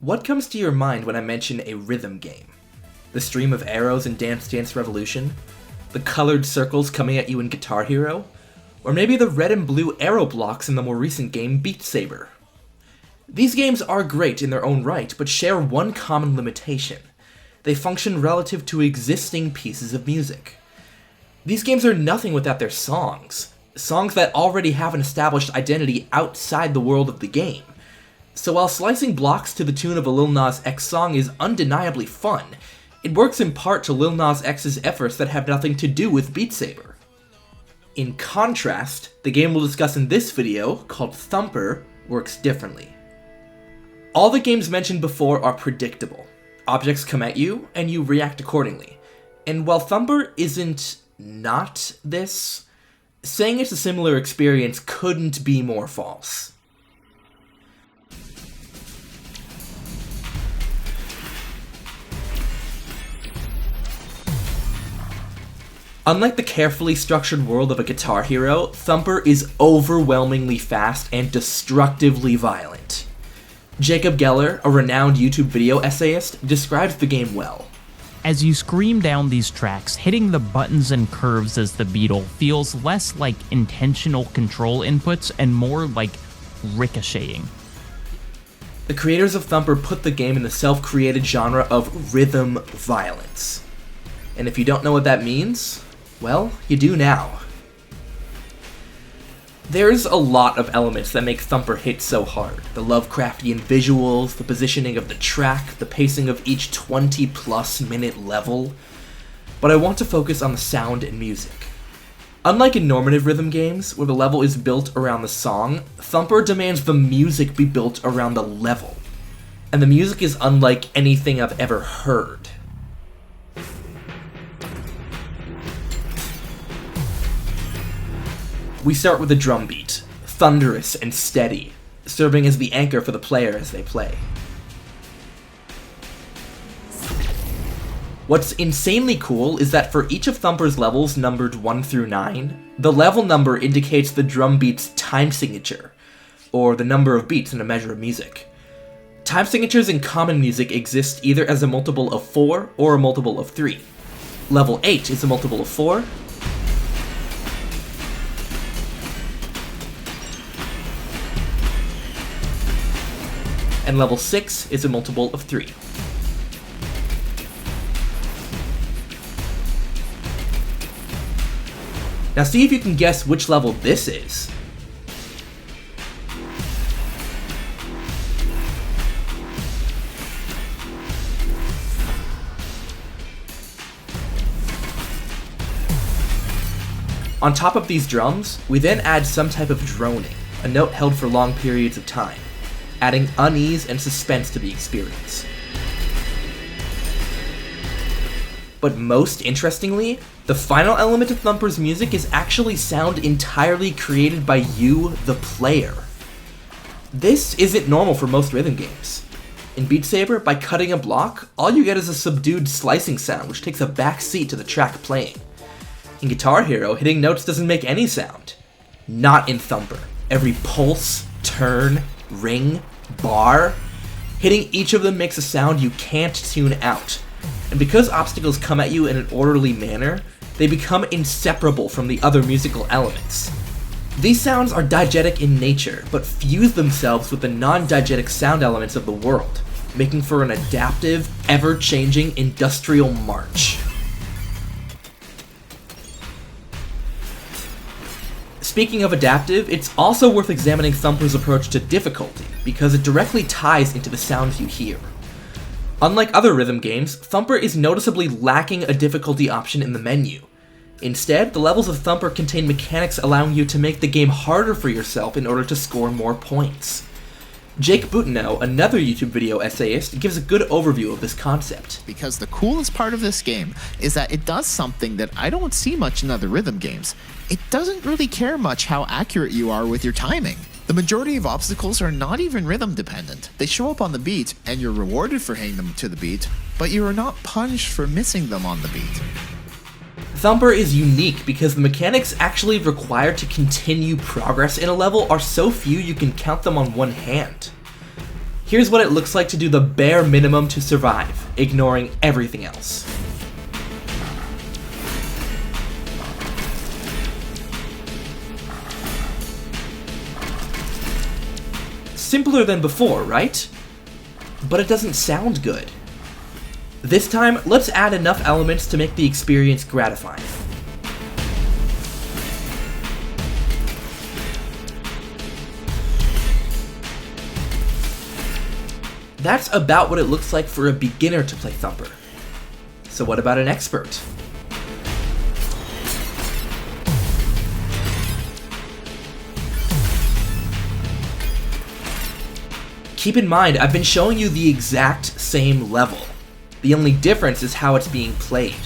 What comes to your mind when I mention a rhythm game? The stream of arrows in Dance Dance Revolution? The colored circles coming at you in Guitar Hero? Or maybe the red and blue arrow blocks in the more recent game Beat Saber? These games are great in their own right, but share one common limitation. They function relative to existing pieces of music. These games are nothing without their songs that already have an established identity outside the world of the game. So while slicing blocks to the tune of a Lil Nas X song is undeniably fun, it works in part to Lil Nas X's efforts that have nothing to do with Beat Saber. In contrast, the game we'll discuss in this video, called Thumper, works differently. All the games mentioned before are predictable. Objects come at you, and you react accordingly. And while Thumper isn't not this, saying it's a similar experience couldn't be more false. Unlike the carefully structured world of a Guitar Hero, Thumper is overwhelmingly fast and destructively violent. Jacob Geller, a renowned YouTube video essayist, describes the game well. As you scream down these tracks, hitting the buttons and curves as the beetle feels less like intentional control inputs and more like ricocheting. The creators of Thumper put the game in the self-created genre of rhythm violence. And if you don't know what that means, well, you do now. There's a lot of elements that make Thumper hit so hard. The Lovecraftian visuals, the positioning of the track, the pacing of each 20-plus minute level. But I want to focus on the sound and music. Unlike in normative rhythm games, where the level is built around the song, Thumper demands the music be built around the level. And the music is unlike anything I've ever heard. We start with a drum beat, thunderous and steady, serving as the anchor for the player as they play. What's insanely cool is that for each of Thumper's levels numbered 1 through 9, the level number indicates the drum beat's time signature, or the number of beats in a measure of music. Time signatures in common music exist either as a multiple of 4 or a multiple of 3. Level 8 is a multiple of 4, and level 6 is a multiple of 3. Now see if you can guess which level this is. On top of these drums, we then add some type of droning, a note held for long periods of time, adding unease and suspense to the experience. But most interestingly, the final element of Thumper's music is actually sound entirely created by you, the player. This isn't normal for most rhythm games. In Beat Saber, by cutting a block, all you get is a subdued slicing sound which takes a back seat to the track playing. In Guitar Hero, hitting notes doesn't make any sound. Not in Thumper. Every pulse, turn, ring, bar, hitting each of them makes a sound you can't tune out. And because obstacles come at you in an orderly manner, they become inseparable from the other musical elements. These sounds are diegetic in nature, but fuse themselves with the non-diegetic sound elements of the world, making for an adaptive, ever-changing industrial march. Speaking of adaptive, it's also worth examining Thumper's approach to difficulty, because it directly ties into the sounds you hear. Unlike other rhythm games, Thumper is noticeably lacking a difficulty option in the menu. Instead, the levels of Thumper contain mechanics allowing you to make the game harder for yourself in order to score more points. Jake Boutineau, another YouTube video essayist, gives a good overview of this concept. Because the coolest part of this game is that it does something that I don't see much in other rhythm games. It doesn't really care much how accurate you are with your timing. The majority of obstacles are not even rhythm dependent. They show up on the beat, and you're rewarded for hitting them to the beat, but you are not punished for missing them on the beat. Thumper is unique because the mechanics actually required to continue progress in a level are so few you can count them on one hand. Here's what it looks like to do the bare minimum to survive, ignoring everything else. Simpler than before, right? But it doesn't sound good. This time, let's add enough elements to make the experience gratifying. That's about what it looks like for a beginner to play Thumper. So what about an expert? Keep in mind, I've been showing you the exact same level. The only difference is how it's being played.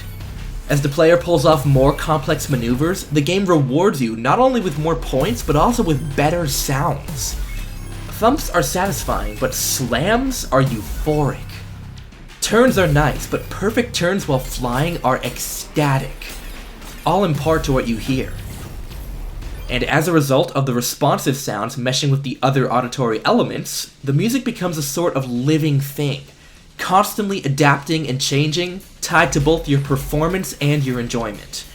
As the player pulls off more complex maneuvers, the game rewards you not only with more points, but also with better sounds. Thumps are satisfying, but slams are euphoric. Turns are nice, but perfect turns while flying are ecstatic. All in part to what you hear. And as a result of the responsive sounds meshing with the other auditory elements, the music becomes a sort of living thing, constantly adapting and changing, tied to both your performance and your enjoyment.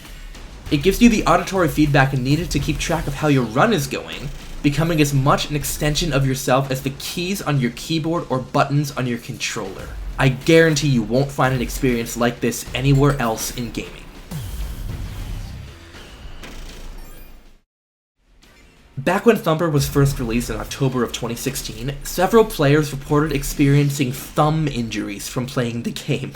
It gives you the auditory feedback needed to keep track of how your run is going, becoming as much an extension of yourself as the keys on your keyboard or buttons on your controller. I guarantee you won't find an experience like this anywhere else in gaming. Back when Thumper was first released in October of 2016, several players reported experiencing thumb injuries from playing the game.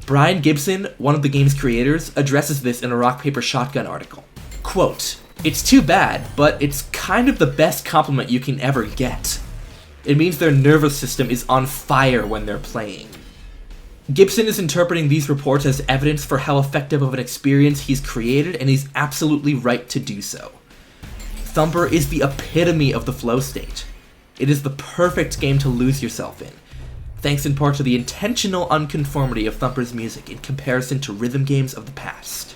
Brian Gibson, one of the game's creators, addresses this in a Rock Paper Shotgun article. Quote, "It's too bad, but it's kind of the best compliment you can ever get. It means their nervous system is on fire when they're playing." Gibson is interpreting these reports as evidence for how effective of an experience he's created, and he's absolutely right to do so. Thumper is the epitome of the flow state. It is the perfect game to lose yourself in, thanks in part to the intentional unconformity of Thumper's music in comparison to rhythm games of the past.